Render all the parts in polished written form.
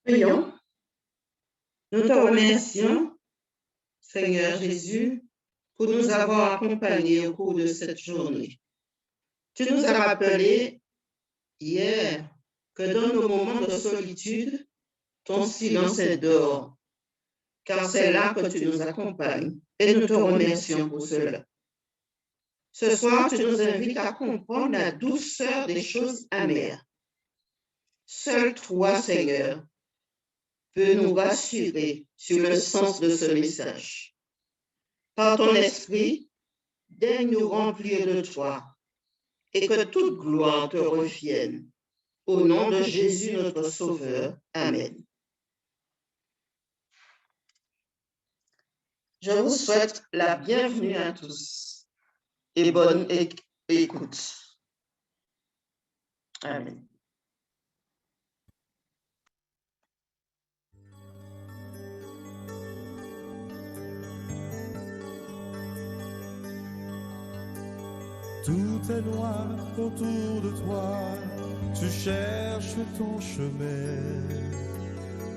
Prions. Nous te remercions, Seigneur Jésus, pour nous avoir accompagnés au cours de cette journée. Tu nous as rappelé hier que dans nos moments de solitude, ton silence est dehors, car c'est là que tu nous accompagnes et nous te remercions pour cela. Ce soir, tu nous invites à comprendre la douceur des choses amères. Seul toi, Seigneur, peux nous rassurer sur le sens de ce message. Par ton esprit, daigne nous remplir de toi et que toute gloire te revienne. Au nom de Jésus, notre Sauveur. Amen. Je vous souhaite la bienvenue à tous et bonne écoute. Amen. Tout est noir autour de toi, tu cherches ton chemin.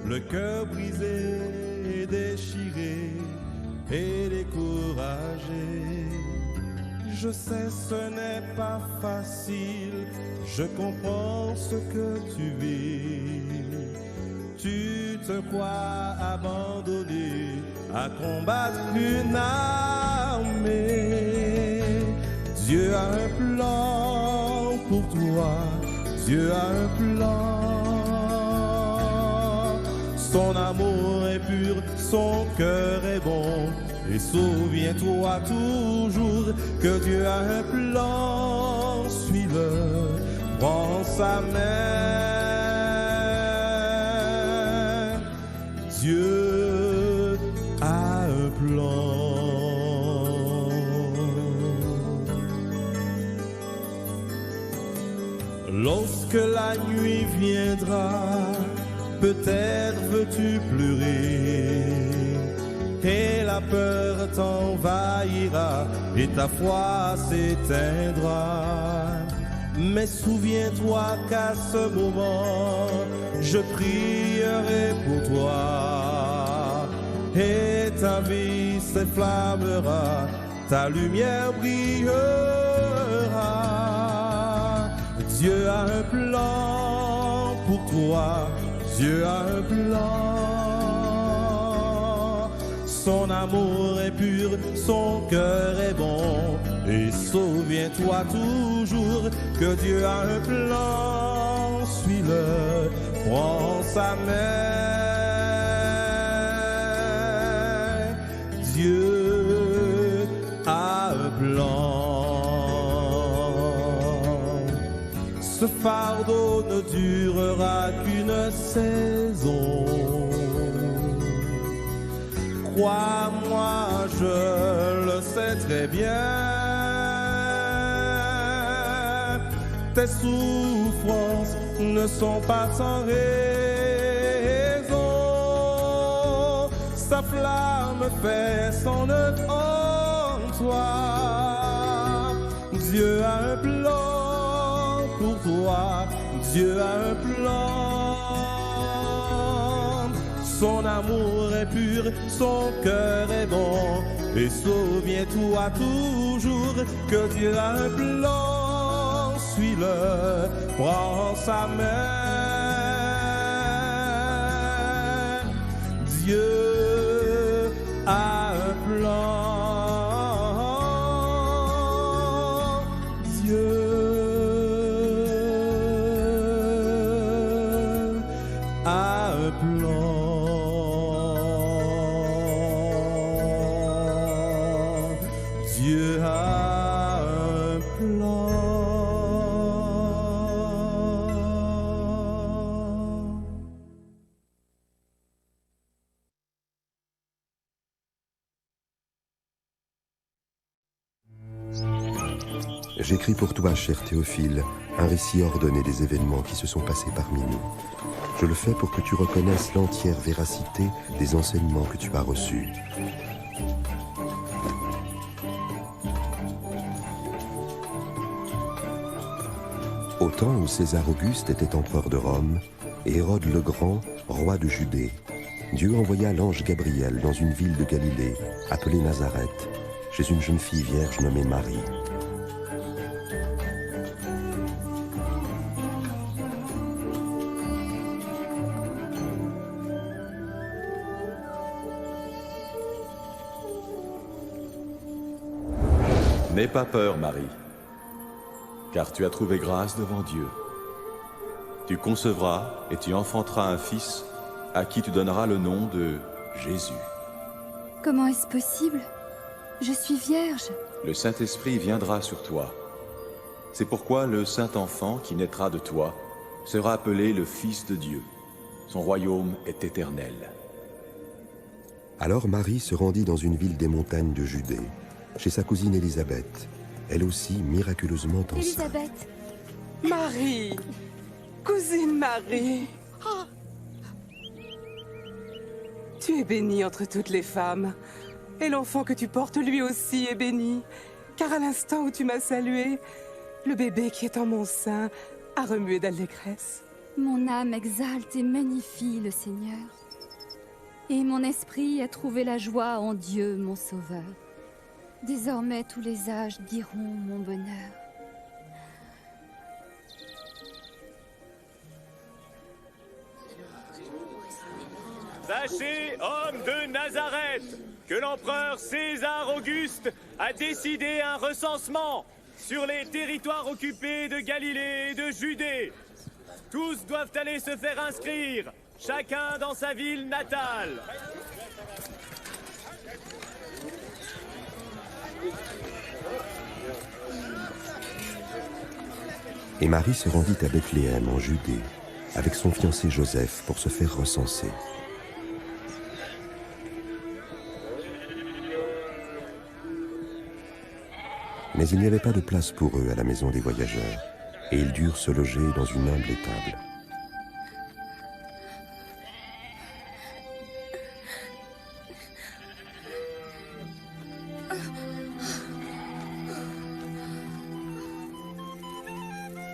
Le cœur brisé et déchiré et découragé. Je sais ce n'est pas facile, je comprends ce que tu vis. Tu te crois abandonné à combattre une armée. Dieu a un plan pour toi, Dieu a un plan. Son amour est pur, son cœur est bon. Et souviens-toi toujours que Dieu a un plan. Suis-le, prends sa main. Dieu a un plan. Lorsque la nuit viendra, peut-être veux-tu pleurer et la peur t'envahira et ta foi s'éteindra. Mais souviens-toi qu'à ce moment, je prierai pour toi et ta vie s'enflammera, ta lumière brillera. Dieu a un plan pour toi, Dieu a un plan. Son amour est pur, son cœur est bon. Et souviens-toi toujours que Dieu a un plan. Suis-le, prends sa main. Dieu a un plan. Ce fardeau ne durera qu'une saison. Crois-moi, je le sais très bien. Tes souffrances ne sont pas sans raison. Sa flamme fait son œuvre en toi. Dieu a un plan pour toi. Dieu a un plan. Son amour est pur, son cœur est bon. Et souviens-toi toujours que Dieu a un plan. Suis-le, prends sa main. Dieu a un plan. Dieu a un plan. Dieu a un plan. J'écris pour toi, cher Théophile, un récit ordonné des événements qui se sont passés parmi nous. Je le fais pour que tu reconnaisses l'entière véracité des enseignements que tu as reçus. Au temps où César Auguste était empereur de Rome et Hérode le Grand, roi de Judée, Dieu envoya l'ange Gabriel dans une ville de Galilée, appelée Nazareth, chez une jeune fille vierge nommée Marie. N'aie pas peur, Marie, car tu as trouvé grâce devant Dieu. Tu concevras et tu enfanteras un fils à qui tu donneras le nom de Jésus. Comment est-ce possible? Je suis vierge. Le Saint-Esprit viendra sur toi. C'est pourquoi le Saint-Enfant qui naîtra de toi sera appelé le Fils de Dieu. Son royaume est éternel. Alors Marie se rendit dans une ville des montagnes de Judée, chez sa cousine Élisabeth, elle aussi miraculeusement enceinte. Élisabeth. Marie, cousine Marie. Tu es bénie entre toutes les femmes, et l'enfant que tu portes lui aussi est béni, car à l'instant où tu m'as salué, le bébé qui est en mon sein a remué d'allégresse. Mon âme exalte et magnifie le Seigneur, et mon esprit a trouvé la joie en Dieu, mon Sauveur. Désormais, tous les âges diront mon bonheur. Sachez, hommes de Nazareth, que l'empereur César Auguste a décidé un recensement sur les territoires occupés de Galilée et de Judée. Tous doivent aller se faire inscrire, chacun dans sa ville natale. Et Marie se rendit à Bethléem, en Judée, avec son fiancé Joseph pour se faire recenser. Mais il n'y avait pas de place pour eux à la maison des voyageurs, et ils durent se loger dans une humble étable.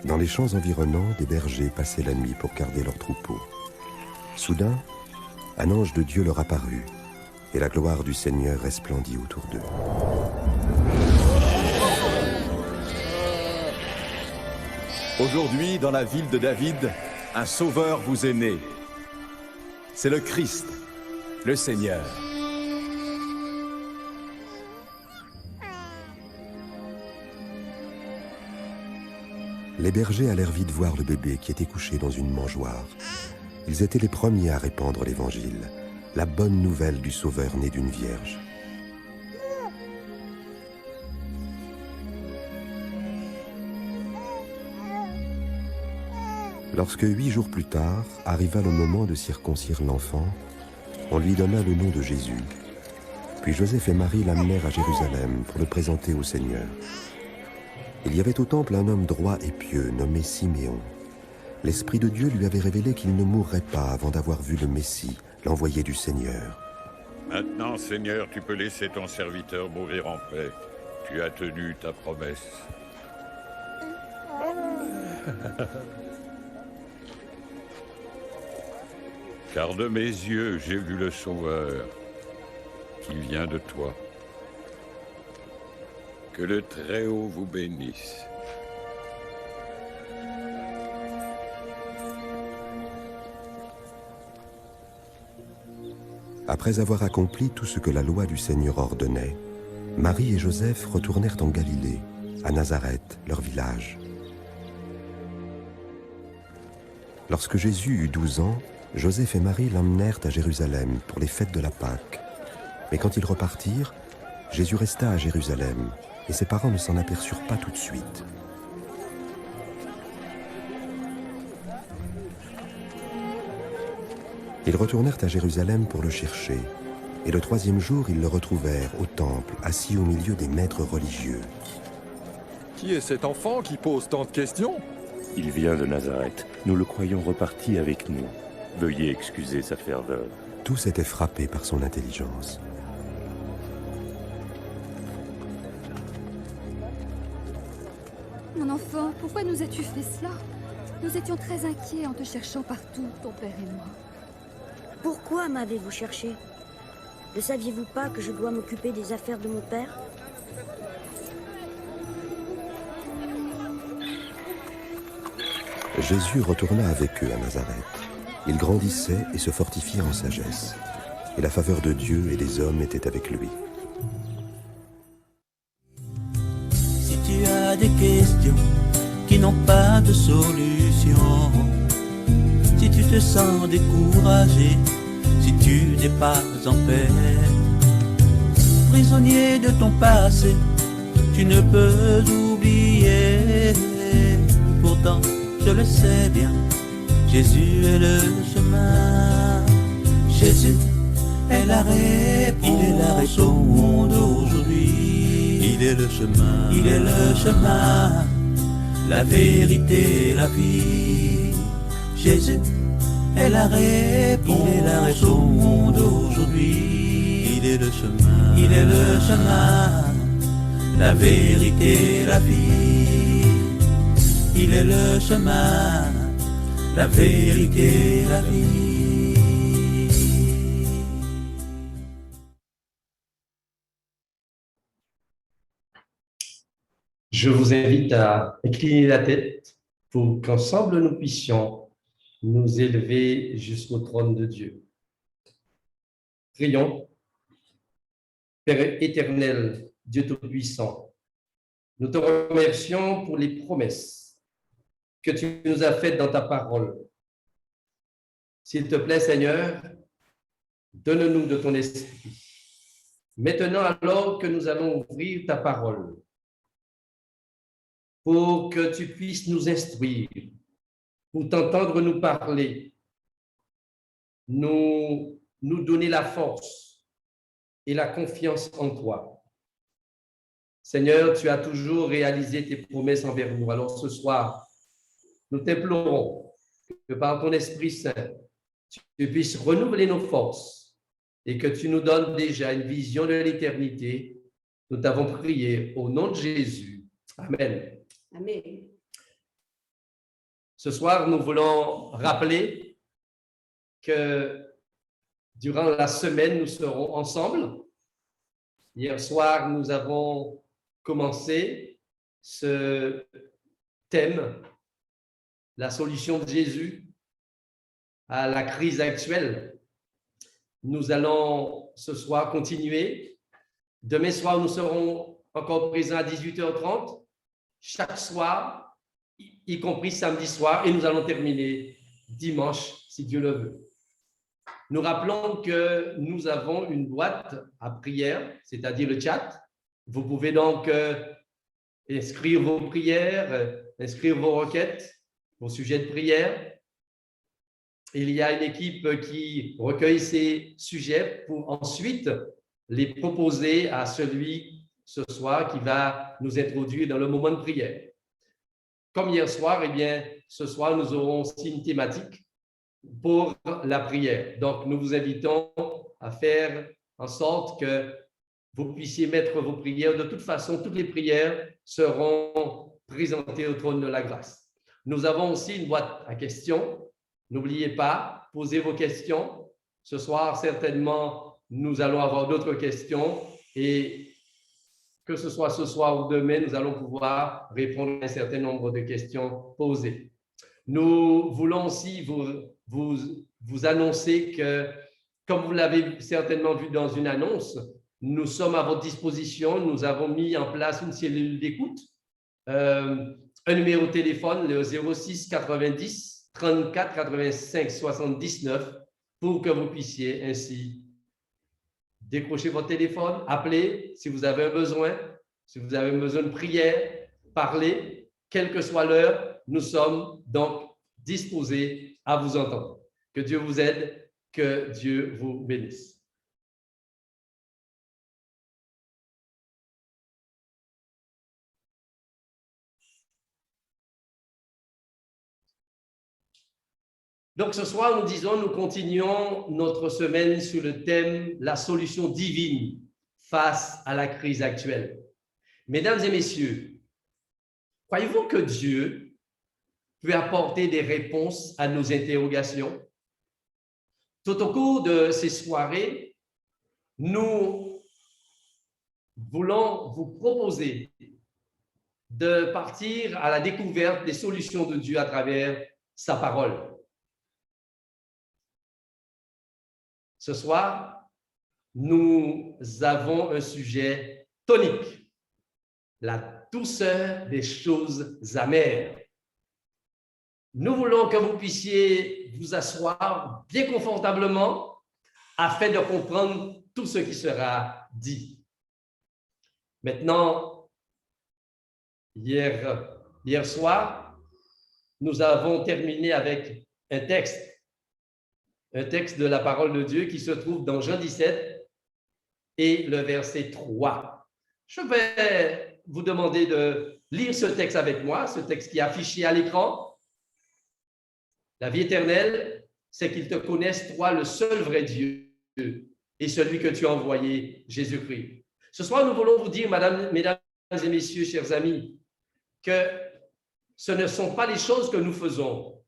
Dans les champs environnants, des bergers passaient la nuit pour garder leurs troupeaux. Soudain, un ange de Dieu leur apparut, et la gloire du Seigneur resplendit autour d'eux. Aujourd'hui, dans la ville de David, un sauveur vous est né. C'est le Christ, le Seigneur. Les bergers allèrent vite voir le bébé qui était couché dans une mangeoire. Ils étaient les premiers à répandre l'évangile, la bonne nouvelle du Sauveur né d'une vierge. Lorsque 8 jours plus tard arriva le moment de circoncire l'enfant, on lui donna le nom de Jésus. Puis Joseph et Marie l'amenèrent à Jérusalem pour le présenter au Seigneur. Il y avait au temple un homme droit et pieux nommé Siméon. L'Esprit de Dieu lui avait révélé qu'il ne mourrait pas avant d'avoir vu le Messie, l'envoyé du Seigneur. Maintenant, Seigneur, tu peux laisser ton serviteur mourir en paix. Tu as tenu ta promesse. Car de mes yeux, j'ai vu le Sauveur qui vient de toi. Que le Très-Haut vous bénisse. Après avoir accompli tout ce que la loi du Seigneur ordonnait, Marie et Joseph retournèrent en Galilée, à Nazareth, leur village. Lorsque Jésus eut 12 ans, Joseph et Marie l'emmenèrent à Jérusalem pour les fêtes de la Pâque. Mais quand ils repartirent, Jésus resta à Jérusalem, et ses parents ne s'en aperçurent pas tout de suite. Ils retournèrent à Jérusalem pour le chercher, et le 3e jour, ils le retrouvèrent au temple, assis au milieu des maîtres religieux. Qui est cet enfant qui pose tant de questions? Il vient de Nazareth. Nous le croyons reparti avec nous. Veuillez excuser sa ferveur. Tous étaient frappés par son intelligence. Mon mon enfant, pourquoi nous as-tu fait cela? Nous étions très inquiets en te cherchant partout, ton père et moi. Pourquoi m'avez-vous cherché? Ne saviez-vous pas que je dois m'occuper des affaires de mon père? Jésus retourna avec eux à Nazareth. Il grandissait et se fortifiait en sagesse. Et la faveur de Dieu et des hommes était avec lui. Si tu as des questions qui n'ont pas de solution, si tu te sens découragé, si tu n'es pas en paix, prisonnier de ton passé, tu ne peux oublier. Pourtant, je le sais bien, Jésus est le chemin. Jésus est la réponse, il est la réponse au monde aujourd'hui. Il est le chemin, il est le chemin, la vérité, la vie. Jésus est la réponse, il est la réponse au monde aujourd'hui. Il est le chemin, il est le chemin, la vérité, la vie. Il est le chemin, la vérité, la vie. Je vous invite à incliner la tête pour qu'ensemble nous puissions nous élever jusqu'au trône de Dieu. Prions. Père éternel, Dieu Tout-Puissant, nous te remercions pour les promesses que tu nous as faites dans ta parole. S'il te plaît, Seigneur, donne-nous de ton esprit. Maintenant, alors que nous allons ouvrir ta parole, pour que tu puisses nous instruire, pour t'entendre nous parler, nous donner la force et la confiance en toi. Seigneur, tu as toujours réalisé tes promesses envers nous. Alors ce soir, nous t'implorons que par ton Esprit Saint, tu puisses renouveler nos forces et que tu nous donnes déjà une vision de l'éternité. Nous t'avons prié au nom de Jésus. Amen. Amen. Ce soir, nous voulons rappeler que durant la semaine, nous serons ensemble. Hier soir, nous avons commencé ce thème, la solution de Jésus à la crise actuelle. Nous allons ce soir continuer. Demain soir, nous serons encore présents à 18h30, chaque soir, y compris samedi soir, et nous allons terminer dimanche, si Dieu le veut. Nous rappelons que nous avons une boîte à prière, c'est-à-dire le chat. Vous pouvez donc inscrire vos prières, inscrire vos requêtes, vos sujets de prière. Il y a une équipe qui recueille ces sujets pour ensuite les proposer à celui ce soir qui va nous introduire dans le moment de prière. Comme hier soir, eh bien, ce soir, nous aurons aussi une thématique pour la prière. Donc, nous vous invitons à faire en sorte que vous puissiez mettre vos prières. De toute façon, toutes les prières seront présentées au trône de la grâce. Nous avons aussi une boîte à questions. N'oubliez pas, posez vos questions. Ce soir, certainement, nous allons avoir d'autres questions et que ce soit ce soir ou demain, nous allons pouvoir répondre à un certain nombre de questions posées. Nous voulons aussi vous annoncer que, comme vous l'avez certainement vu dans une annonce, nous sommes à votre disposition. Nous avons mis en place une cellule d'écoute, un numéro de téléphone, le 06 90 34 85 79, pour que vous puissiez ainsi décrocher votre téléphone, appeler si vous avez un besoin, si vous avez besoin de prière, parler, quelle que soit l'heure, nous sommes donc disposés à vous entendre. Que Dieu vous aide, que Dieu vous bénisse. Donc ce soir, nous continuons notre semaine sur le thème « La solution divine face à la crise actuelle ». Mesdames et messieurs, Croyez-vous que Dieu peut apporter des réponses à nos interrogations? Tout au cours de ces soirées, nous voulons vous proposer de partir à la découverte des solutions de Dieu à travers sa parole. Ce soir, nous avons un sujet tonique, la douceur des choses amères. Nous voulons que vous puissiez vous asseoir bien confortablement afin de comprendre tout ce qui sera dit. Maintenant, hier soir, nous avons terminé avec un texte de la parole de Dieu qui se trouve dans Jean 17 et le verset 3. Je vais vous demander de lire ce texte avec moi, ce texte qui est affiché à l'écran. La vie éternelle, c'est qu'ils te connaissent, toi, le seul vrai Dieu, et celui que tu as envoyé, Jésus-Christ. Ce soir, nous voulons vous dire, mesdames et messieurs, chers amis, que ce ne sont pas les choses que nous faisons,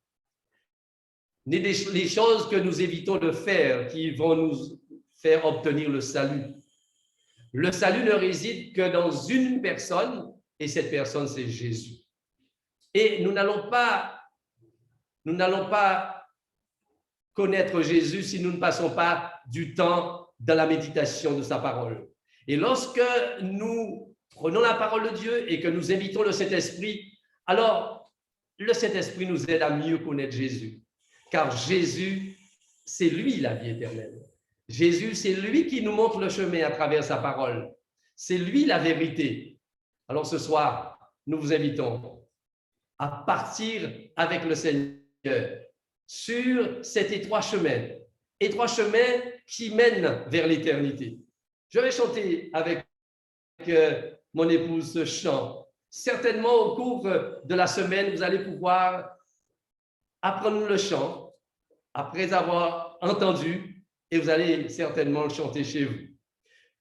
ni les choses que nous évitons de faire qui vont nous faire obtenir le salut. Le salut ne réside que dans une personne, et cette personne, c'est Jésus. Et nous n'allons pas connaître Jésus si nous ne passons pas du temps dans la méditation de sa parole. Et lorsque nous prenons la parole de Dieu et que nous invitons le Saint-Esprit, alors le Saint-Esprit nous aide à mieux connaître Jésus. Car Jésus, c'est lui la vie éternelle. Jésus, c'est lui qui nous montre le chemin à travers sa parole. C'est lui la vérité. Alors ce soir, nous vous invitons à partir avec le Seigneur sur cet étroit chemin qui mène vers l'éternité. Je vais chanter avec mon épouse ce chant. Certainement, au cours de la semaine, vous allez pouvoir apprendre le chant après avoir entendu et vous allez certainement le chanter chez vous.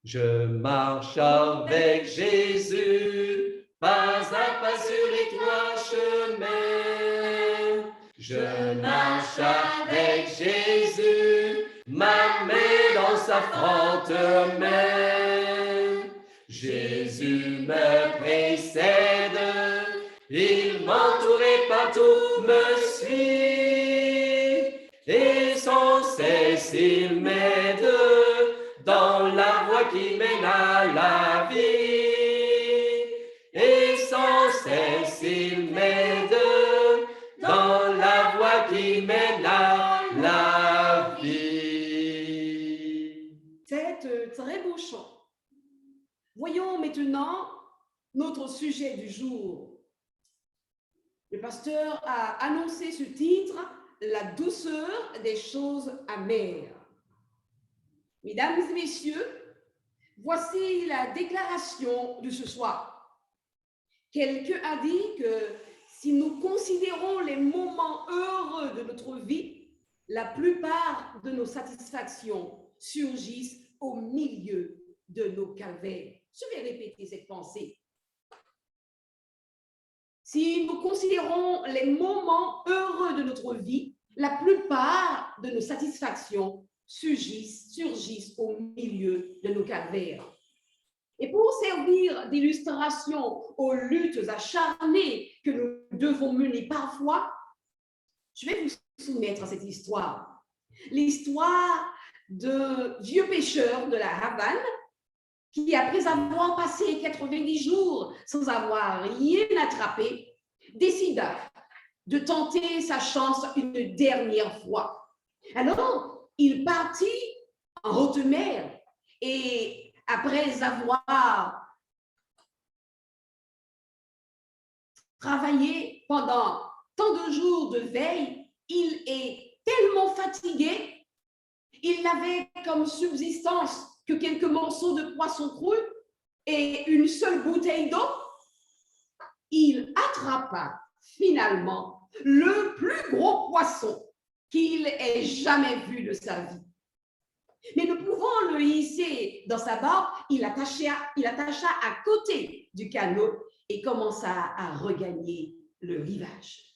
Je marche avec Jésus, pas à pas sur l'étroit chemin. Je marche avec Jésus, ma main dans sa forte main. Jésus me précède, il m'entoure et partout me suit. Et sans cesse il m'aide dans la voie qui mène à la vie. Et sans cesse il m'aide dans la voie qui mène à la vie. C'est un très beau chant. Voyons maintenant notre sujet du jour. Le pasteur a annoncé ce titre, la douceur des choses amères. Mesdames et messieurs, voici la déclaration de ce soir. Quelqu'un a dit que si nous considérons les moments heureux de notre vie, la plupart de nos satisfactions surgissent au milieu de nos calvaires. Je vais répéter cette pensée. Si nous considérons les moments heureux de notre vie, la plupart de nos satisfactions surgissent au milieu de nos calvaires. Et pour servir d'illustration aux luttes acharnées que nous devons mener parfois, je vais vous soumettre à cette histoire. L'histoire de vieux pêcheur de la Havane qui, après avoir passé 90 jours sans avoir rien attrapé, décida de tenter sa chance une dernière fois. Alors, il partit en haute mer et après avoir travaillé pendant tant de jours de veille, il est tellement fatigué, il n'avait comme subsistance que quelques morceaux de poisson cru et une seule bouteille d'eau. Il attrapa finalement le plus gros poisson qu'il ait jamais vu de sa vie. Mais ne pouvant le hisser dans sa barque, il attacha à côté du canot et commença à regagner le rivage.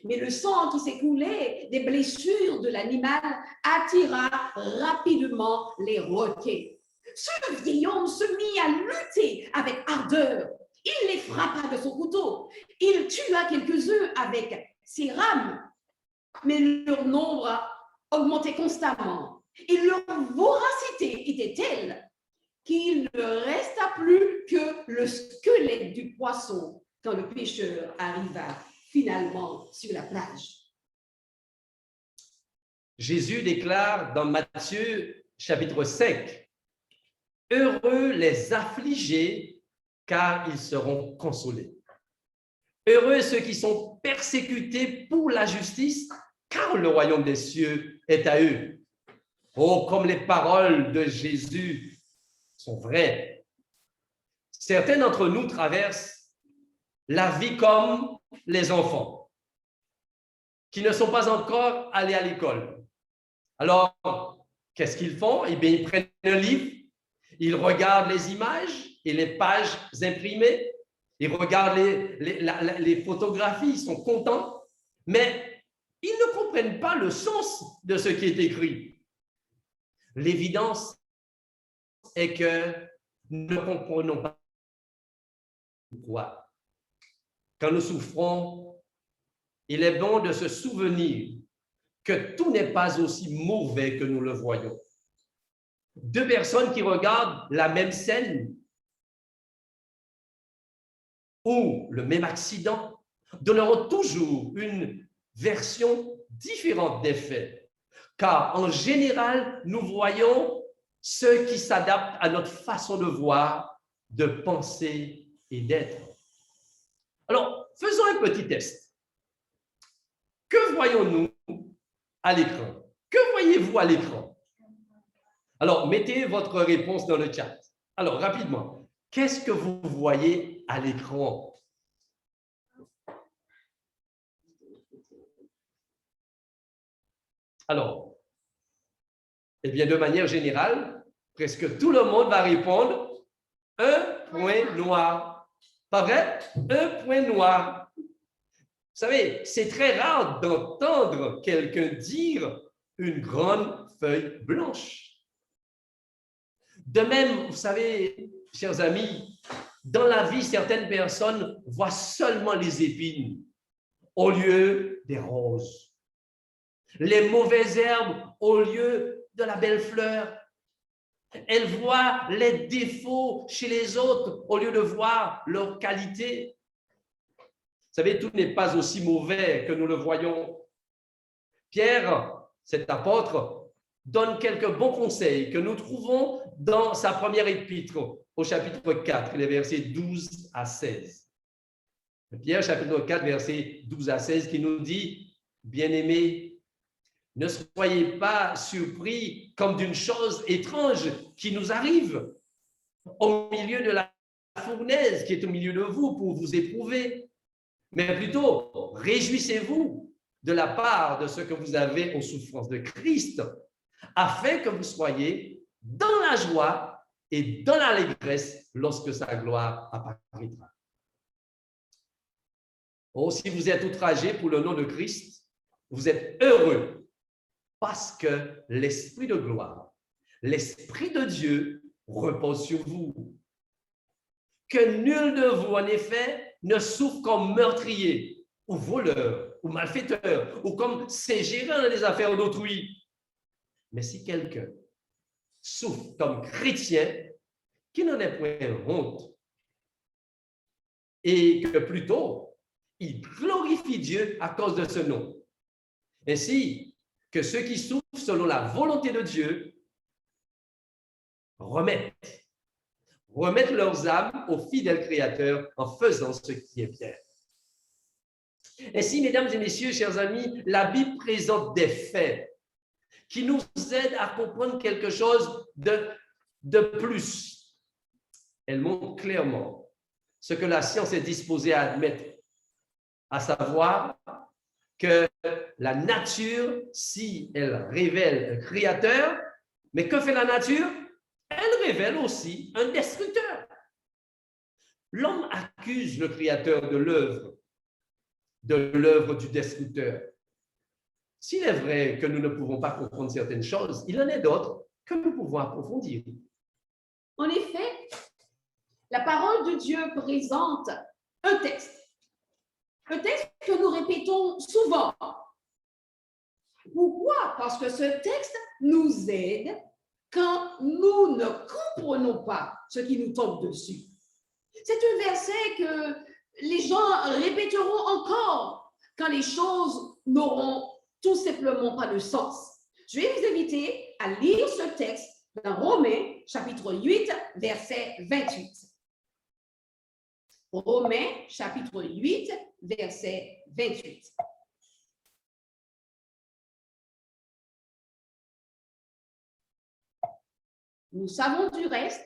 Mais le sang qui s'écoulait des blessures de l'animal attira rapidement les requins. Ce vieil homme se mit à lutter avec ardeur. Il les frappa de son couteau. Il tua quelques-uns avec ses rames. Mais leur nombre augmentait constamment. Et leur voracité était telle qu'il ne resta plus que le squelette du poisson quand le pêcheur arriva finalement sur la plage. Jésus déclare dans Matthieu chapitre 5, « Heureux les affligés, car ils seront consolés. Heureux ceux qui sont persécutés pour la justice, car le royaume des cieux est à eux. » Oh, comme les paroles de Jésus sont vraies. Certains d'entre nous traversent la vie comme les enfants qui ne sont pas encore allés à l'école. Alors, qu'est-ce qu'ils font? Eh bien, ils prennent un livre, ils regardent les images et les pages imprimées, ils regardent les photographies, ils sont contents, mais ils ne comprennent pas le sens de ce qui est écrit. L'évidence est que nous ne comprenons pas pourquoi. Quand nous souffrons, il est bon de se souvenir que tout n'est pas aussi mauvais que nous le voyons. Deux personnes qui regardent la même scène ou le même accident donneront toujours une version différente des faits, car en général, nous voyons ce qui s'adapte à notre façon de voir, de penser et d'être. Alors, faisons un petit test. Que voyons-nous à l'écran? Que voyez-vous à l'écran? Alors, mettez votre réponse dans le chat. Alors, rapidement, qu'est-ce que vous voyez à l'écran? Alors, eh bien, de manière générale, presque tout le monde va répondre un point noir. Pas vrai? Un point noir. Vous savez, c'est très rare d'entendre quelqu'un dire une grande feuille blanche. De même, vous savez, chers amis, dans la vie, certaines personnes voient seulement les épines au lieu des roses, les mauvaises herbes au lieu de la belle fleur. Elles voient les défauts chez les autres au lieu de voir leurs qualités. Vous savez, tout n'est pas aussi mauvais que nous le voyons. Pierre, cet apôtre, donne quelques bons conseils que nous trouvons dans sa première épître au chapitre 4, les versets 12 à 16. Pierre, chapitre 4, versets 12 à 16, qui nous dit « Bien-aimés, ne soyez pas surpris comme d'une chose étrange qui nous arrive au milieu de la fournaise qui est au milieu de vous pour vous éprouver, mais plutôt réjouissez-vous de la part de ce que vous avez aux souffrances de Christ, afin que vous soyez dans la joie et dans l'allégresse lorsque sa gloire apparaîtra. Oh, si vous êtes outragés pour le nom de Christ, vous êtes heureux, parce que l'Esprit de gloire, l'Esprit de Dieu repose sur vous. Que nul de vous, en effet, ne souffre comme meurtrier, ou voleur, ou malfaiteur, ou comme ségérant dans les affaires d'autrui. Mais si quelqu'un souffre comme chrétien, qu'il n'en ait point honte, et que plutôt, il glorifie Dieu à cause de ce nom. Ainsi, que ceux qui souffrent selon la volonté de Dieu remettent leurs âmes au fidèle Créateur en faisant ce qui est bien. Ainsi, mesdames et messieurs, chers amis, la Bible présente des faits qui nous aident à comprendre quelque chose de plus. Elle montre clairement ce que la science est disposée à admettre, à savoir que la nature, si elle révèle un créateur, mais que fait la nature? Elle révèle aussi un destructeur. L'homme accuse le Créateur de l'œuvre du destructeur. S'il est vrai que nous ne pouvons pas comprendre certaines choses, il en est d'autres que nous pouvons approfondir. En effet, la parole de Dieu présente un texte que nous répétons souvent. Pourquoi? Parce que ce texte nous aide quand nous ne comprenons pas ce qui nous tombe dessus. C'est un verset que les gens répéteront encore quand les choses n'auront tout simplement pas de sens. Je vais vous inviter à lire ce texte dans Romains, chapitre 8, verset 28. Romains, chapitre 8, verset 28. Nous savons du reste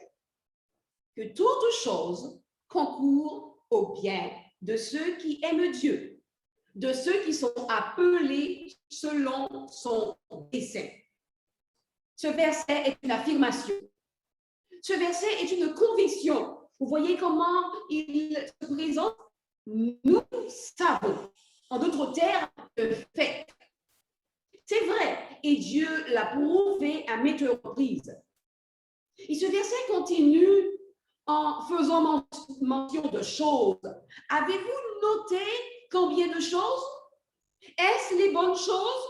que toute chose concourt au bien de ceux qui aiment Dieu, de ceux qui sont appelés selon son dessein. Ce verset est une affirmation. Ce verset est une conviction. Vous voyez comment il se présente? Nous savons. En d'autres termes, le fait. C'est vrai, et Dieu l'a prouvé à maintes reprises. Et ce verset continue en faisant mention de choses. Avez-vous noté combien de choses? Est-ce les bonnes choses?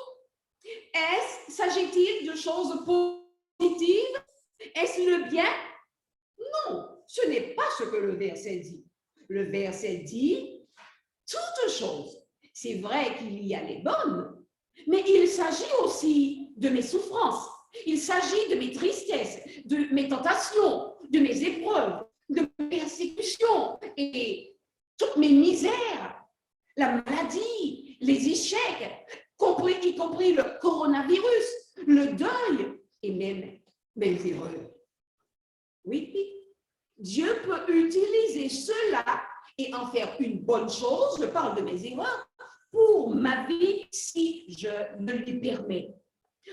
S'agit-il de choses positives? Est-ce le bien? Non, ce n'est pas ce que le verset dit. Le verset dit toutes choses. C'est vrai qu'il y a les bonnes, mais il s'agit aussi de mes souffrances. Il s'agit de mes tristesses, de mes tentations, de mes épreuves, de mes persécutions et toutes mes misères, la maladie, les échecs, y compris le coronavirus, le deuil et même mes erreurs. Oui, Dieu peut utiliser cela et en faire une bonne chose, je parle de mes erreurs, pour ma vie si je me lui permets.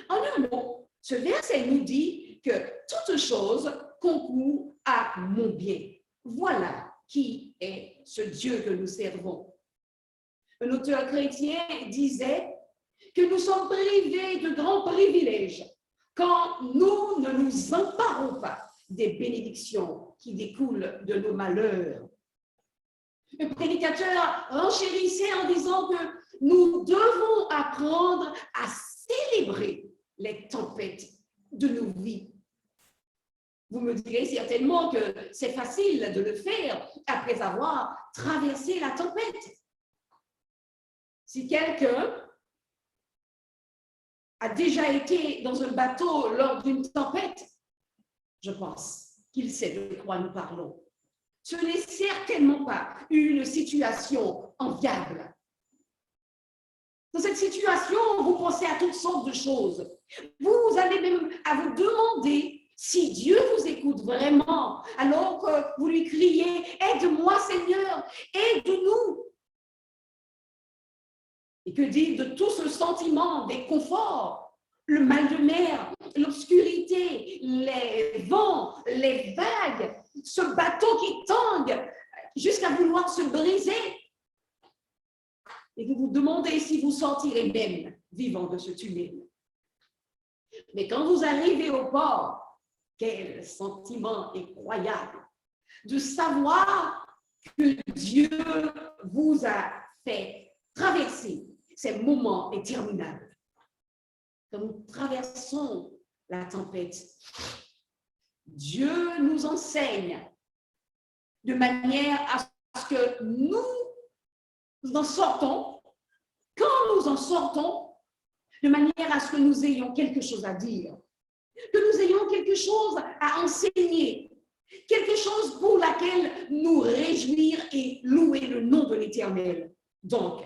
En un mot, ce verset nous dit que toute chose concourt à mon bien. Voilà qui est ce Dieu que nous servons. Un auteur chrétien disait que nous sommes privés de grands privilèges quand nous ne nous emparons pas des bénédictions qui découlent de nos malheurs. Un prédicateur renchérissait en disant que nous devons apprendre à célébrer les tempêtes de nos vies. Vous me direz certainement que c'est facile de le faire après avoir traversé la tempête. Si quelqu'un a déjà été dans un bateau lors d'une tempête, je pense qu'il sait de quoi nous parlons. Ce n'est certainement pas une situation enviable. Dans cette situation, vous pensez à toutes sortes de choses. Vous allez même à vous demander si Dieu vous écoute vraiment, alors que vous lui criez « Aide-moi Seigneur, aide-nous ». Et que dire de tout ce sentiment d'inconfort, le mal de mer, l'obscurité, les vents, les vagues, ce bateau qui tangue jusqu'à vouloir se briser. Et vous vous demandez si vous sortirez même vivant de ce tunnel. Mais quand vous arrivez au port, quel sentiment incroyable de savoir que Dieu vous a fait traverser ces moments interminables. Quand nous traversons la tempête, Dieu nous enseigne de manière à ce que nous en sortons, quand nous en sortons, de manière à ce que nous ayons quelque chose à dire, que nous ayons quelque chose à enseigner, quelque chose pour laquelle nous réjouir et louer le nom de l'Éternel. Donc,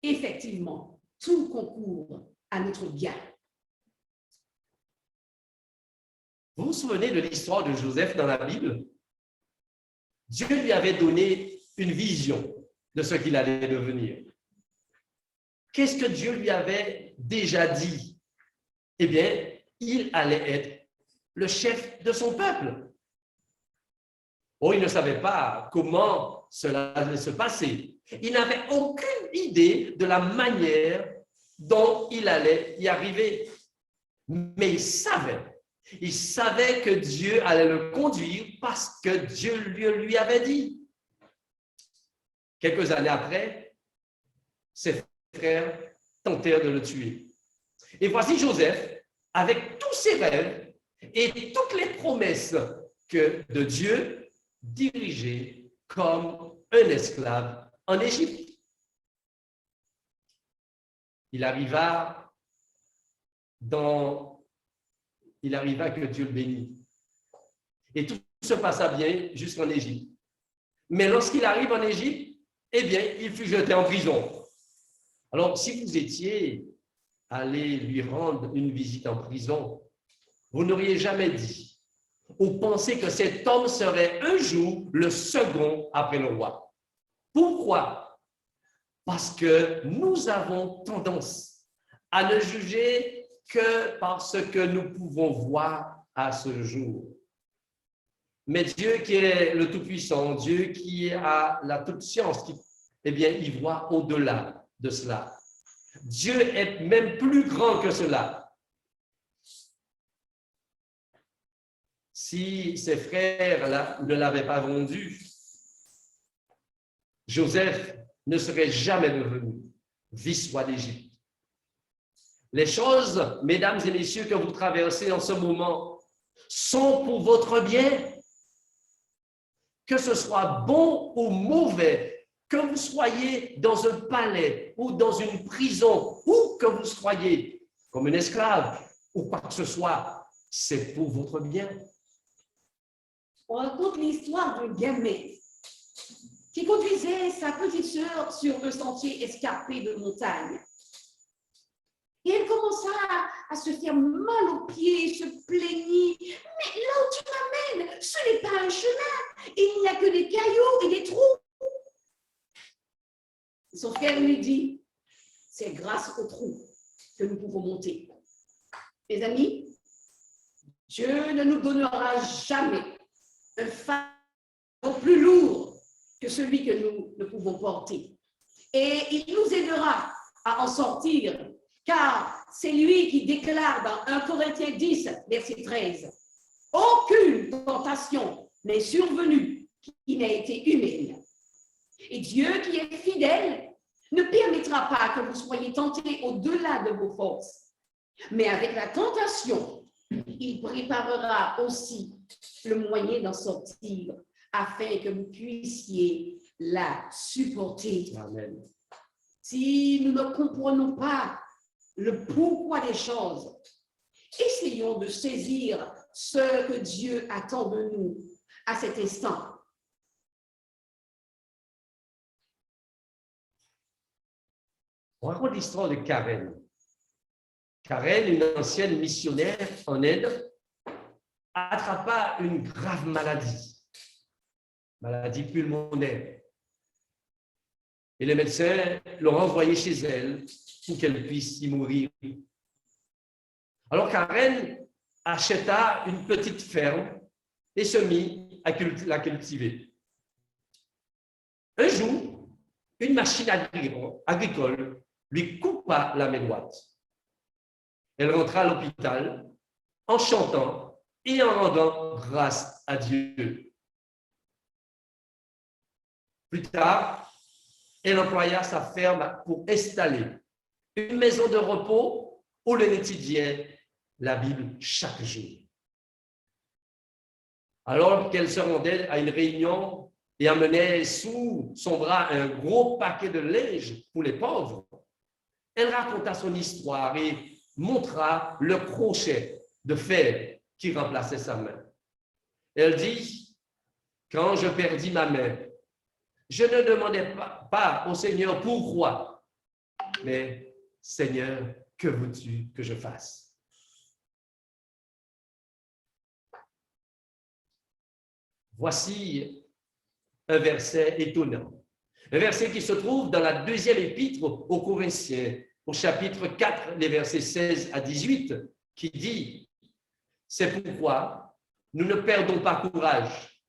effectivement, tout concourt à notre bien. Vous vous souvenez de l'histoire de Joseph dans la Bible? Dieu lui avait donné une vision de ce qu'il allait devenir. Qu'est-ce que Dieu lui avait déjà dit? Eh bien, il allait être le chef de son peuple. Oh, il ne savait pas comment cela allait se passer. Il n'avait aucune idée de la manière dont il allait y arriver. Mais il savait que Dieu allait le conduire parce que Dieu lui avait dit. Quelques années après, ses frères tentèrent de le tuer. Et voici Joseph, avec tous ses rêves et toutes les promesses de Dieu, dirigé comme un esclave en Égypte. Il arriva que Dieu le bénit. Et tout se passa bien jusqu'en Égypte. Mais lorsqu'il arrive en Égypte, eh bien, il fut jeté en prison. Alors, si vous étiez allé lui rendre une visite en prison, vous n'auriez jamais dit ou pensé que cet homme serait un jour le second après le roi. Pourquoi? Parce que nous avons tendance à ne juger que par ce que nous pouvons voir à ce jour. Mais Dieu qui est le Tout-Puissant, Dieu qui a la toute science, eh bien, il voit au-delà de cela. Dieu est même plus grand que cela. Si ses frères ne l'avaient pas vendu, Joseph ne serait jamais devenu vice-roi d'Égypte. Les choses, mesdames et messieurs, que vous traversez en ce moment sont pour votre bien. Que ce soit bon ou mauvais, que vous soyez dans un palais ou dans une prison, ou que vous soyez comme un esclave ou quoi que ce soit, c'est pour votre bien. On raconte l'histoire d'un gamin qui conduisait sa petite sœur sur un sentier escarpé de montagne. Et elle commença à se faire mal aux pieds, se plaignit. Mais là où tu m'amènes, ce n'est pas un chemin. Il n'y a que des cailloux et des trous. Son frère lui dit, c'est grâce aux trous que nous pouvons monter. Mes amis, Dieu ne nous donnera jamais un fardeau plus lourd que celui que nous ne pouvons porter. Et il nous aidera à en sortir, car c'est lui qui déclare dans 1 Corinthiens 10, verset 13, « Aucune tentation n'est survenue qui n'a été humaine. Et Dieu qui est fidèle ne permettra pas que vous soyez tentés au-delà de vos forces. Mais avec la tentation, il préparera aussi le moyen d'en sortir afin que vous puissiez la supporter. » Amen. Si nous ne comprenons pas le pourquoi des choses, essayons de saisir ce que Dieu attend de nous à cet instant. On raconte l'histoire de Karen. Karen, une ancienne missionnaire en Inde, attrapa une grave maladie pulmonaire. Et les médecins l'ont renvoyée chez elle pour qu'elle puisse y mourir. Alors Karen acheta une petite ferme et se mit à la cultiver. Un jour, une machine agricole lui coupa la main droite. Elle rentra à l'hôpital en chantant et en rendant grâce à Dieu. Plus tard, elle employa sa ferme pour installer une maison de repos où l'on étudiait la Bible chaque jour. Alors qu'elle se rendait à une réunion et amenait sous son bras un gros paquet de linge pour les pauvres, elle raconta son histoire et montra le crochet de fer qui remplaçait sa main. Elle dit, « Quand je perdis ma main, je ne demandais pas au Seigneur pourquoi, mais Seigneur, que veux-tu que je fasse? » Voici un verset étonnant. Un verset qui se trouve dans la deuxième épître aux Corinthiens, au chapitre 4, les versets 16 à 18, qui dit « C'est pourquoi nous ne perdons pas courage.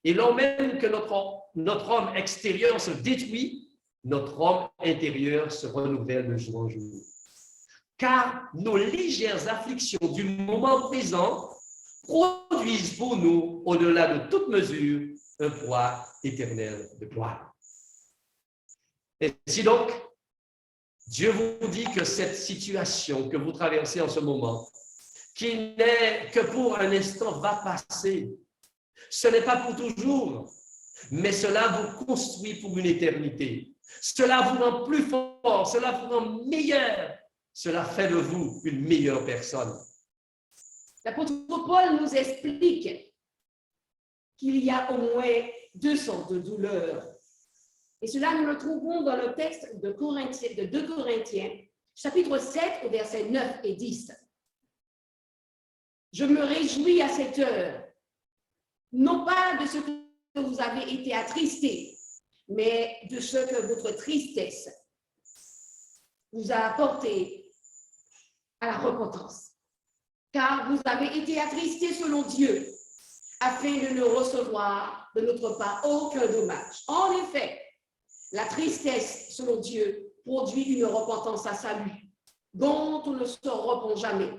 Et lors même que notre homme extérieur se détruit, notre homme intérieur se renouvelle de jour en jour. Car nos légères afflictions du moment présent produisent pour nous, au-delà de toute mesure, un poids éternel de gloire. Ainsi donc, Dieu vous dit que cette situation que vous traversez en ce moment, qui n'est que pour un instant, va passer. Ce n'est pas pour toujours, mais cela vous construit pour une éternité. Cela vous rend plus fort, cela vous rend meilleur. Cela fait de vous une meilleure personne. L'apôtre Paul nous explique qu'il y a au moins 2 sortes de douleurs. Et cela, nous le trouvons dans le texte de 2 Corinthiens, chapitre 7, au verset 9 et 10. Je me réjouis à cette heure, non pas de ce que vous avez été attristés, mais de ce que votre tristesse vous a apporté à la repentance. Car vous avez été attristés selon Dieu, afin de ne recevoir de notre part aucun dommage. En effet, la tristesse selon Dieu produit une repentance à salut, dont on ne se repent jamais,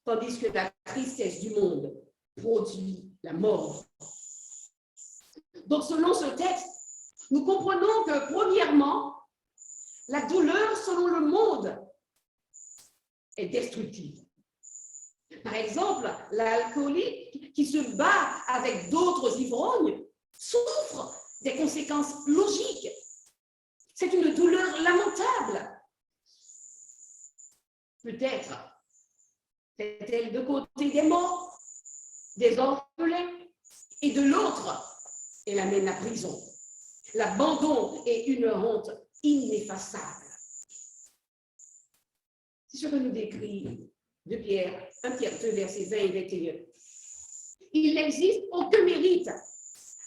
tandis que la tristesse du monde produit la mort. Donc, selon ce texte, nous comprenons que, premièrement, la douleur selon le monde est destructive. Par exemple, l'alcoolique qui se bat avec d'autres ivrognes souffre des conséquences logiques. C'est une douleur lamentable. Peut-être est-elle de côté des morts, des orphelins, et de l'autre, elle amène la prison, l'abandon et une honte ineffaçable. C'est ce que nous décrit 1 Pierre 2, versets 20 et 21. Il n'existe aucun mérite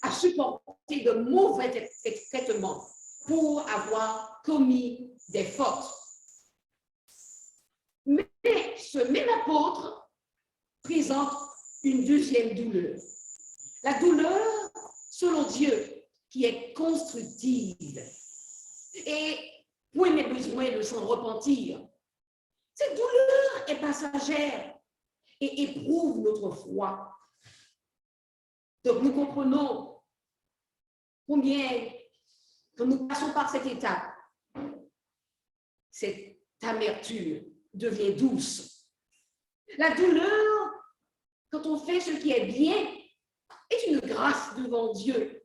à supporter de mauvais traitements pour avoir commis des fautes. Mais ce même apôtre présente une deuxième douleur. La douleur, selon Dieu, qui est constructive. Et point n'est besoin de s'en repentir. Cette douleur est passagère et éprouve notre foi. Donc nous comprenons combien, quand nous passons par cette étape, cette amertume devient douce. La douleur, quand on fait ce qui est bien, est une grâce devant Dieu.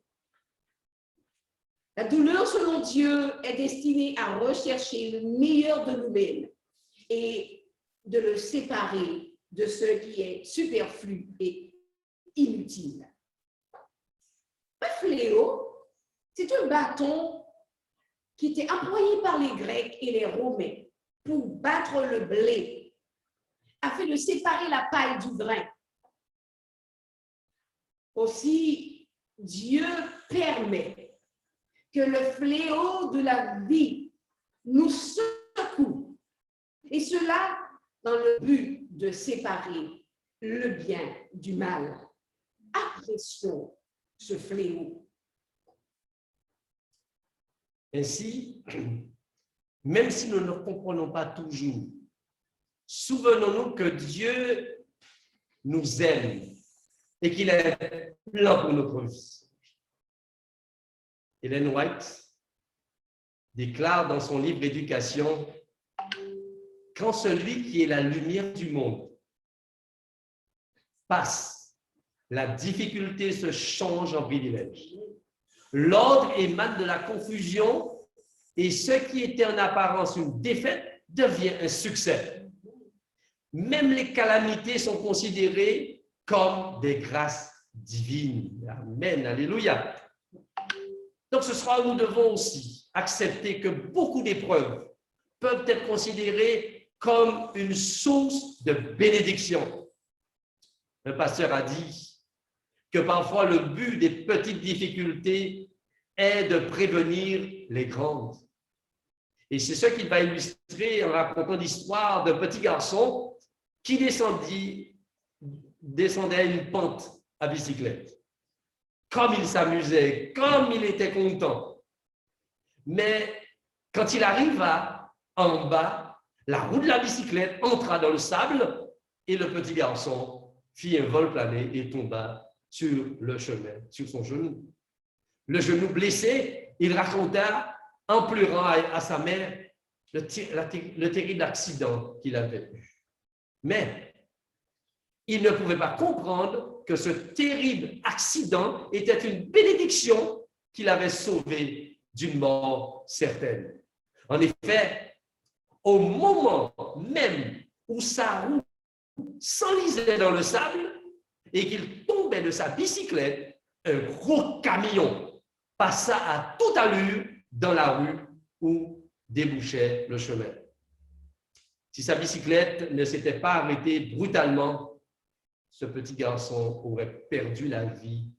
La douleur, selon Dieu, est destinée à rechercher le meilleur de nous-mêmes et de le séparer de ce qui est superflu et inutile. Un fléau, c'est un bâton qui était employé par les Grecs et les Romains pour battre le blé, afin de séparer la paille du grain. Aussi, Dieu permet que le fléau de la vie nous secoue, et cela dans le but de séparer le bien du mal. Apprécions ce fléau. Ainsi, même si nous ne comprenons pas toujours, souvenons-nous que Dieu nous aime et qu'il a un plan pour notre vie. Ellen White déclare dans son livre Éducation, « Quand celui qui est la lumière du monde passe, la difficulté se change en privilège. L'ordre émane de la confusion et ce qui était en apparence une défaite devient un succès. Même les calamités sont considérées comme des grâces divines. » Amen, alléluia. Donc ce soir, nous devons aussi accepter que beaucoup d'épreuves peuvent être considérées comme une source de bénédiction. Le pasteur a dit que parfois le but des petites difficultés est de prévenir les grandes. Et c'est ce qu'il va illustrer en racontant l'histoire d'un petit garçon qui descendait une pente à bicyclette. comme il s'amusait, comme il était content. Mais quand il arriva en bas, la roue de la bicyclette entra dans le sable et le petit garçon fit un vol plané et tomba sur le chemin, sur son genou. Le genou blessé, il raconta en pleurant à sa mère le terrible accident qu'il avait eu. Mais il ne pouvait pas comprendre que ce terrible accident était une bénédiction qu'il avait sauvé d'une mort certaine. En effet, au moment même où sa roue s'enlisait dans le sable et qu'il tombait de sa bicyclette, un gros camion passa à toute allure dans la rue où débouchait le chemin. Si sa bicyclette ne s'était pas arrêtée brutalement, ce petit garçon aurait perdu la vie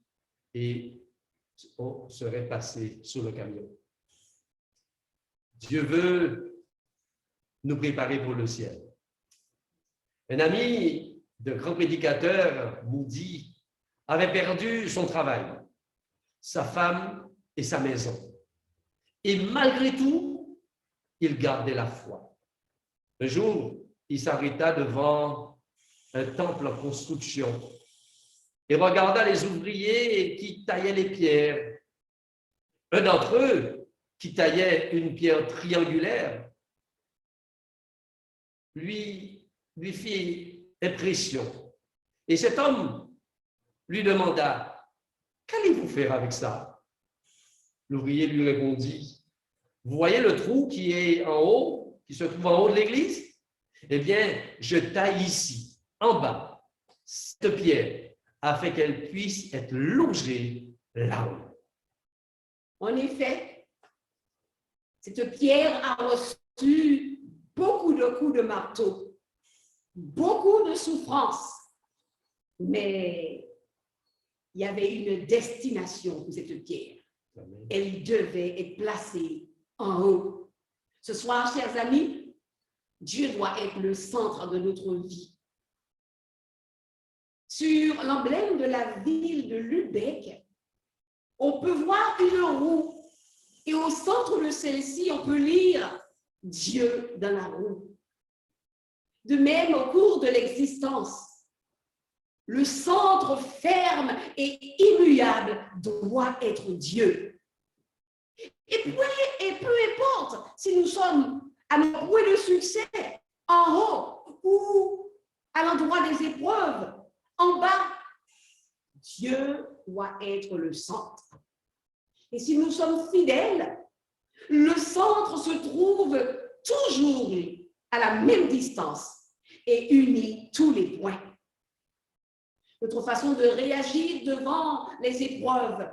et serait passé sous le camion. Dieu veut nous préparer pour le ciel. Un ami de grand prédicateur, Moody, avait perdu son travail, sa femme et sa maison. Et malgré tout, il gardait la foi. Un jour, il s'arrêta devant un temple en construction et regarda les ouvriers qui taillaient les pierres. Un d'entre eux, qui taillait une pierre triangulaire, lui fit impression. Et cet homme lui demanda, « Qu'allez-vous faire avec ça ?» L'ouvrier lui répondit, « Vous voyez le trou qui est en haut, qui se trouve en haut de l'église? Eh bien, je taille ici, en bas, cette pierre, afin qu'elle puisse être logée là-haut. » En effet, cette pierre a reçu beaucoup de coups de marteau, beaucoup de souffrances, mais il y avait une destination pour cette pierre. Elle devait être placée en haut. Ce soir, chers amis, Dieu doit être le centre de notre vie. Sur l'emblème de la ville de Lübeck, on peut voir une roue et au centre de celle-ci, on peut lire « Dieu dans la roue ». De même, au cours de l'existence, le centre ferme et immuable doit être Dieu. Et peu importe si nous sommes à notre point de succès, en haut ou à l'endroit des épreuves, en bas, Dieu doit être le centre. Et si nous sommes fidèles, le centre se trouve toujours à la même distance et unit tous les points. Notre façon de réagir devant les épreuves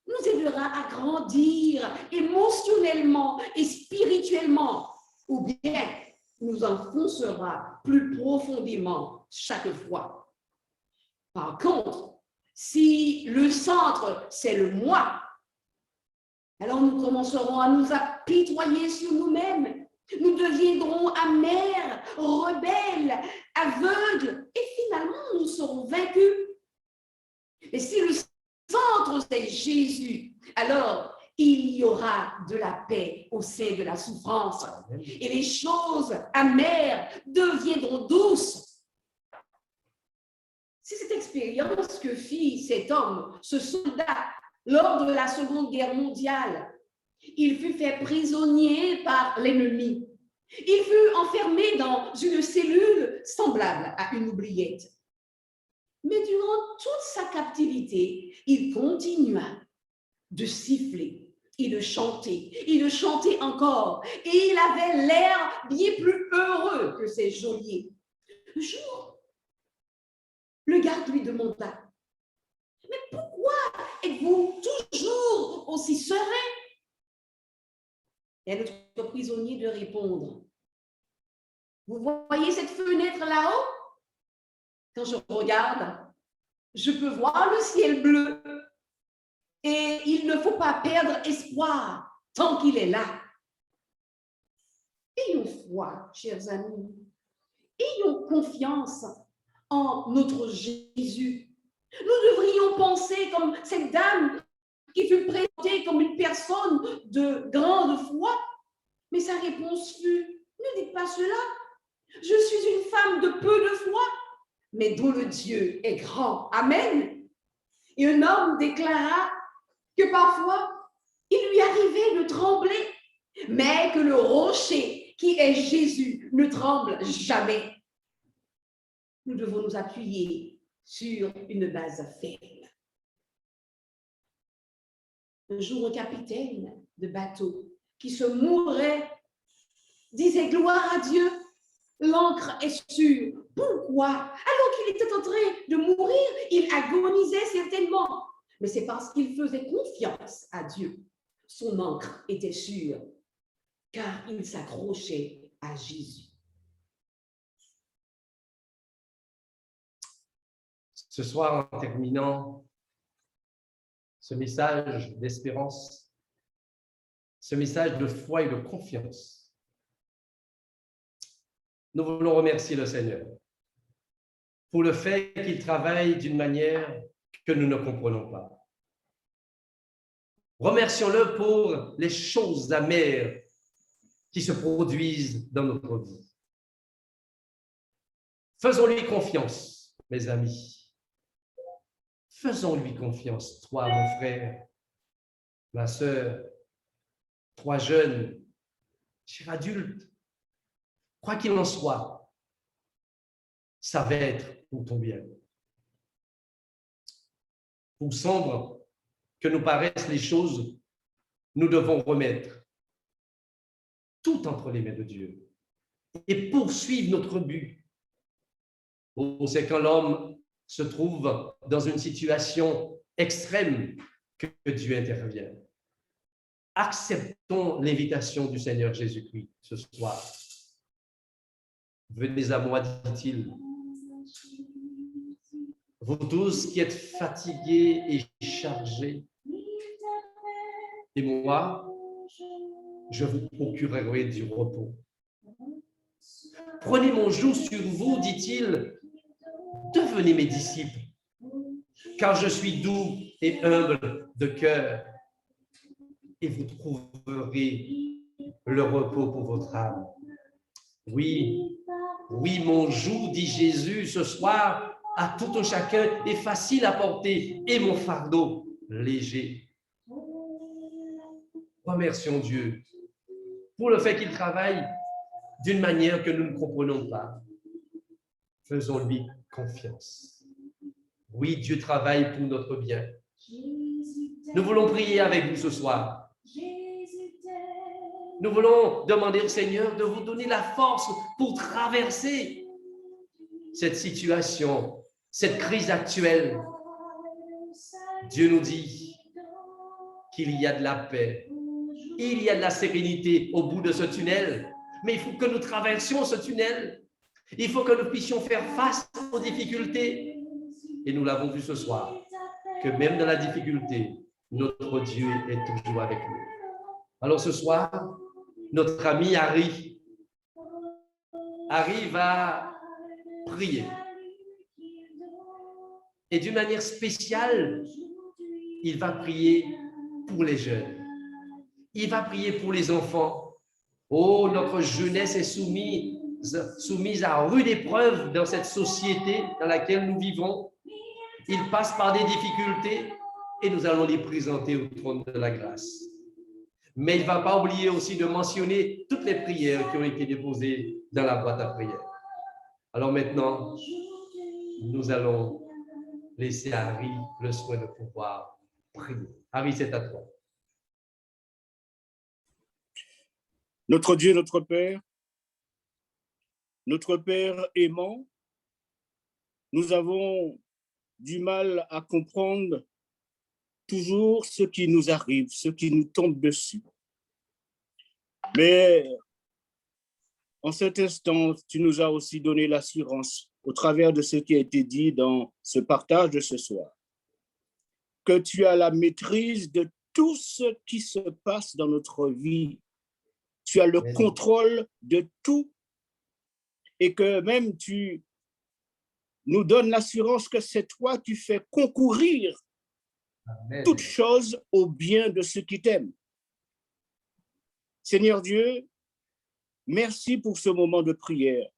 nous aidera à grandir émotionnellement et spirituellement, ou bien nous enfoncera plus profondément chaque fois. Par contre, si le centre, c'est le moi, alors nous commencerons à nous apitoyer sur nous-mêmes. Nous deviendrons amers, rebelles, aveugles, et finalement, nous serons vaincus. Et si le centre, c'est Jésus, alors il y aura de la paix au sein de la souffrance. Et les choses amères deviendront douces. C'est cette expérience que fit cet homme, ce soldat, lors de la Seconde Guerre mondiale. Il fut fait prisonnier par l'ennemi. Il fut enfermé dans une cellule semblable à une oubliette. Mais durant toute sa captivité, il continua de siffler et de chanter encore. Et il avait l'air bien plus heureux que ses geôliers. Un jour, le garde lui demanda, « Mais pourquoi êtes-vous toujours aussi serein ?» Et à notre prisonnier de répondre, « Vous voyez cette fenêtre là-haut? Quand je regarde, je peux voir le ciel bleu. Et il ne faut pas perdre espoir tant qu'il est là. » Ayons foi, chers amis. Ayons confiance en notre Jésus. Nous devrions penser comme cette dame qui fut présentée comme une personne de grande foi, mais sa réponse fut, ne dites pas cela, je suis une femme de peu de foi, mais dont le Dieu est grand. Amen. Et un homme déclara que parfois, il lui arrivait de trembler, mais que le rocher qui est Jésus ne tremble jamais. Nous devons nous appuyer sur une base ferme. Un jour, un capitaine de bateau qui se mourait disait « Gloire à Dieu, l'ancre est sûre. » Pourquoi? Alors qu'il était en train de mourir, il agonisait certainement. Mais c'est parce qu'il faisait confiance à Dieu. Son ancre était sûre, car il s'accrochait à Jésus. Ce soir, en terminant ce message d'espérance, ce message de foi et de confiance, nous voulons remercier le Seigneur pour le fait qu'il travaille d'une manière que nous ne comprenons pas. Remercions-le pour les choses amères qui se produisent dans notre vie. Faisons-lui confiance, mes amis. Faisons-lui confiance, toi, mon frère, ma sœur, toi, jeune, cher adulte. Quoi qu'il en soit, ça va être pour ton bien. Pour sombre que nous paraissent les choses, nous devons remettre tout entre les mains de Dieu et poursuivre notre but. C'est quand l'homme se trouve dans une situation extrême que Dieu intervient. Acceptons l'invitation du Seigneur Jésus-Christ ce soir. Venez à moi, dit-il. Vous tous qui êtes fatigués et chargés, et moi, je vous procurerai du repos. Prenez mon joug sur vous, dit-il. Devenez mes disciples, car je suis doux et humble de cœur, et vous trouverez le repos pour votre âme. Oui, oui, mon joug, dit Jésus, ce soir, à tout un chacun est facile à porter, et mon fardeau léger. Remercions Dieu pour le fait qu'il travaille d'une manière que nous ne comprenons pas. Faisons-lui confiance. Oui, Dieu travaille pour notre bien. Nous voulons prier avec vous ce soir. Nous voulons demander au Seigneur de vous donner la force pour traverser cette situation, cette crise actuelle. Dieu nous dit qu'il y a de la paix, il y a de la sérénité au bout de ce tunnel, mais il faut que nous traversions ce tunnel. Il faut que nous puissions faire face aux difficultés. Et nous l'avons vu ce soir, que même dans la difficulté, notre Dieu est toujours avec nous. Alors ce soir, notre ami Harry va prier. Et d'une manière spéciale, il va prier pour les jeunes. Il va prier pour les enfants. Oh, notre jeunesse est soumise à rude épreuve dans cette société dans laquelle nous vivons. Ils passent par des difficultés et nous allons les présenter au trône de la grâce. Mais il ne va pas oublier aussi de mentionner toutes les prières qui ont été déposées dans la boîte à prières. Alors maintenant, nous allons laisser à Harry le soin de pouvoir prier. Harry, c'est à toi. Notre Dieu, notre Père aimant, nous avons du mal à comprendre toujours ce qui nous arrive, ce qui nous tombe dessus. Mais en cet instant, tu nous as aussi donné l'assurance au travers de ce qui a été dit dans ce partage de ce soir, que tu as la maîtrise de tout ce qui se passe dans notre vie. Tu as le contrôle de tout et que même tu nous donne l'assurance que c'est toi qui fais concourir toutes choses au bien de ceux qui t'aiment. Seigneur Dieu, merci pour ce moment de prière.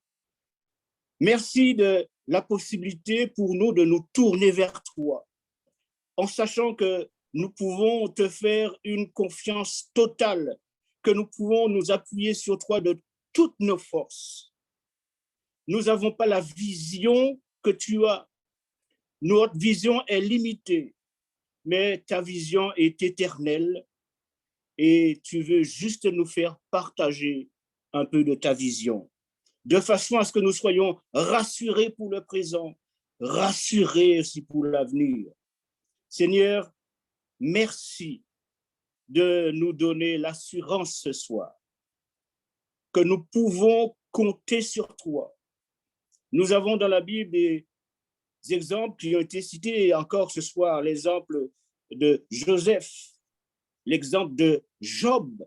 Merci de la possibilité pour nous de nous tourner vers toi, en sachant que nous pouvons te faire une confiance totale, que nous pouvons nous appuyer sur toi de toutes nos forces. Nous n'avons pas la vision que tu as. Notre vision est limitée, mais ta vision est éternelle et tu veux juste nous faire partager un peu de ta vision, de façon à ce que nous soyons rassurés pour le présent, rassurés aussi pour l'avenir. Seigneur, merci de nous donner l'assurance ce soir que nous pouvons compter sur toi. Nous avons dans la Bible des exemples qui ont été cités encore ce soir, l'exemple de Joseph, l'exemple de Job.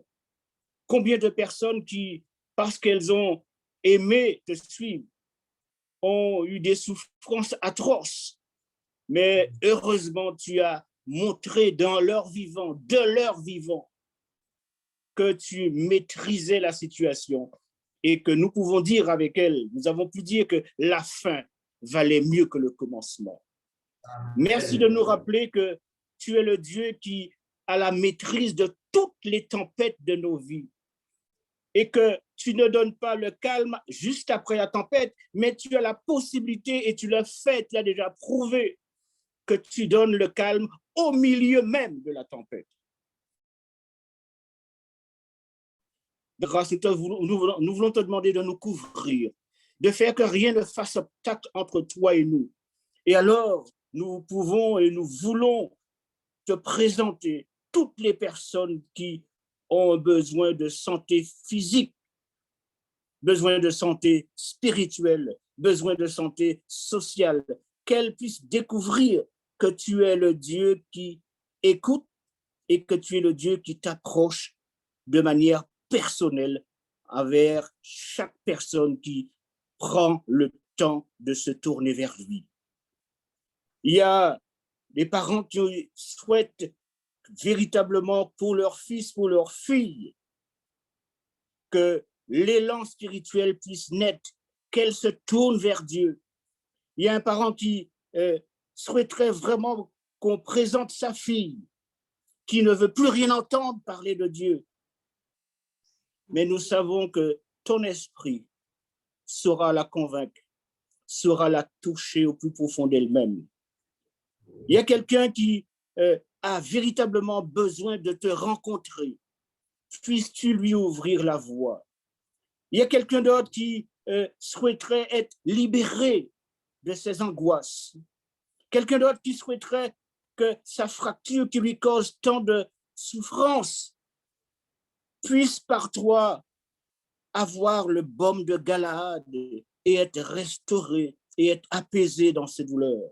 Combien de personnes qui, parce qu'elles ont aimé te suivre, ont eu des souffrances atroces, mais heureusement, tu as montré dans leur vivant, de leur vivant, que tu maîtrisais la situation et que nous pouvons dire avec elles, nous avons pu dire que la fin valait mieux que le commencement. Merci de nous rappeler que tu es le Dieu qui a la maîtrise de toutes les tempêtes de nos vies et que tu ne donnes pas le calme juste après la tempête, mais tu as la possibilité, et tu l'as fait, tu l'as déjà prouvé, que tu donnes le calme au milieu même de la tempête. Grâce à toi, nous voulons te demander de nous couvrir, de faire que rien ne fasse obstacle entre toi et nous. Et alors, nous pouvons et nous voulons te présenter toutes les personnes qui ont besoin de santé physique, besoin de santé spirituelle, besoin de santé sociale, qu'elles puissent découvrir que tu es le Dieu qui écoute et que tu es le Dieu qui t'approche de manière personnelle envers chaque personne qui prend le temps de se tourner vers lui. Il y a des parents qui souhaitent véritablement pour leur fils, pour leur fille, que l'élan spirituel puisse naître, qu'elle se tourne vers Dieu. Il y a un parent qui souhaiterait vraiment qu'on présente sa fille, qui ne veut plus rien entendre parler de Dieu. Mais nous savons que ton esprit saura la convaincre, saura la toucher au plus profond d'elle-même. Il y a quelqu'un qui a véritablement besoin de te rencontrer. Puisses-tu lui ouvrir la voie? Il y a quelqu'un d'autre qui souhaiterait être libéré de ses angoisses. Quelqu'un d'autre qui souhaiterait que sa fracture qui lui cause tant de souffrance puisse par toi avoir le baume de Galaad et être restauré et être apaisé dans ses douleurs.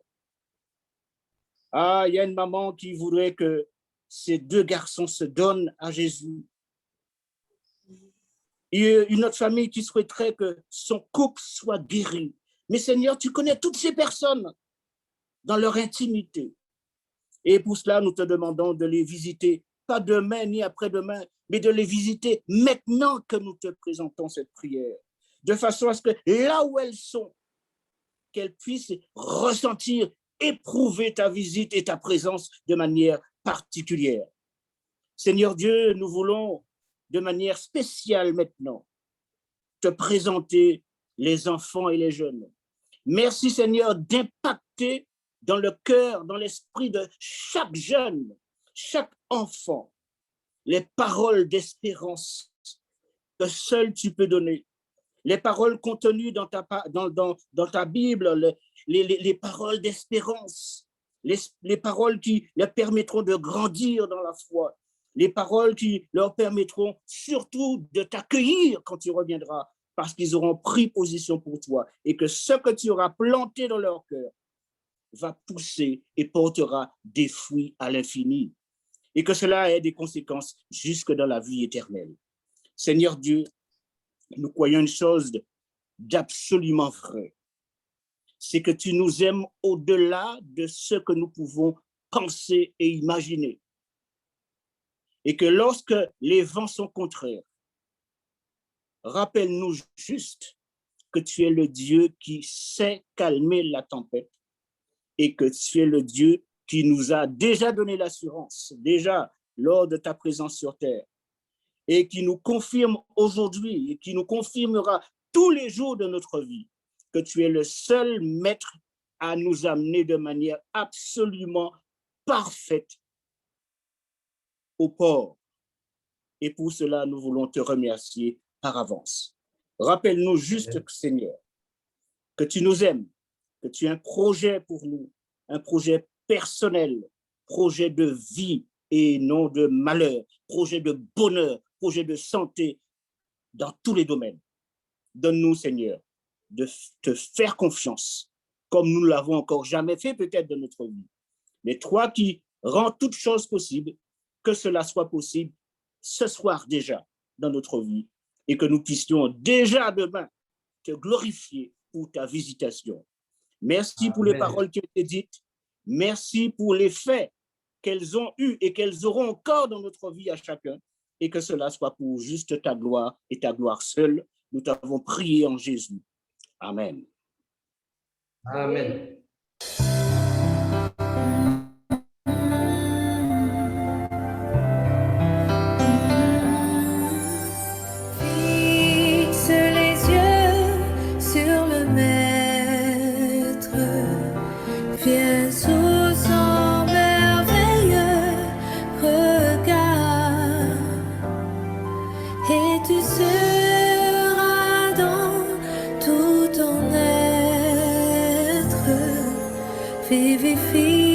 Ah, il y a une maman qui voudrait que ces deux garçons se donnent à Jésus. Il y a une autre famille qui souhaiterait que son couple soit guéri. Mais Seigneur, tu connais toutes ces personnes dans leur intimité. Et pour cela, nous te demandons de les visiter, pas demain ni après-demain, mais de les visiter maintenant que nous te présentons cette prière, de façon à ce que là où elles sont, qu'elles puissent ressentir, éprouver ta visite et ta présence de manière particulière. Seigneur Dieu, nous voulons de manière spéciale maintenant te présenter les enfants et les jeunes. Merci Seigneur d'impacter dans le cœur, dans l'esprit de chaque jeune, chaque enfant, les paroles d'espérance que seul tu peux donner, les paroles contenues dans ta Bible, les paroles d'espérance, les paroles qui leur permettront de grandir dans la foi, les paroles qui leur permettront surtout de t'accueillir quand tu reviendras, parce qu'ils auront pris position pour toi et que ce que tu auras planté dans leur cœur va pousser et portera des fruits à l'infini et que cela ait des conséquences jusque dans la vie éternelle. Seigneur Dieu, nous croyons une chose d'absolument vrai, c'est que tu nous aimes au-delà de ce que nous pouvons penser et imaginer. Et que lorsque les vents sont contraires, rappelle-nous juste que tu es le Dieu qui sait calmer la tempête et que tu es le Dieu qui nous a déjà donné l'assurance, déjà lors de ta présence sur terre, et qui nous confirme aujourd'hui et qui nous confirmera tous les jours de notre vie que tu es le seul maître à nous amener de manière absolument parfaite au port. Et pour cela, nous voulons te remercier par avance. Rappelle-nous juste, Seigneur, que tu nous aimes, que tu as un projet pour nous, un projet personnel, projet de vie et non de malheur, projet de bonheur, projet de santé dans tous les domaines. Donne-nous, Seigneur, de te faire confiance, comme nous ne l'avons encore jamais fait peut-être de notre vie. Mais toi qui rends toutes choses possibles, que cela soit possible ce soir déjà dans notre vie et que nous puissions déjà demain te glorifier pour ta visitation. Merci pour les paroles qui ont été dites. Merci pour les faits qu'elles ont eus et qu'elles auront encore dans notre vie à chacun et que cela soit pour juste ta gloire et ta gloire seule. Nous t'avons prié en Jésus. Amen. Amen. Fixe les yeux sur le Maître, viens sous son merveilleux regard, et tu seras dans tout ton être, vivifie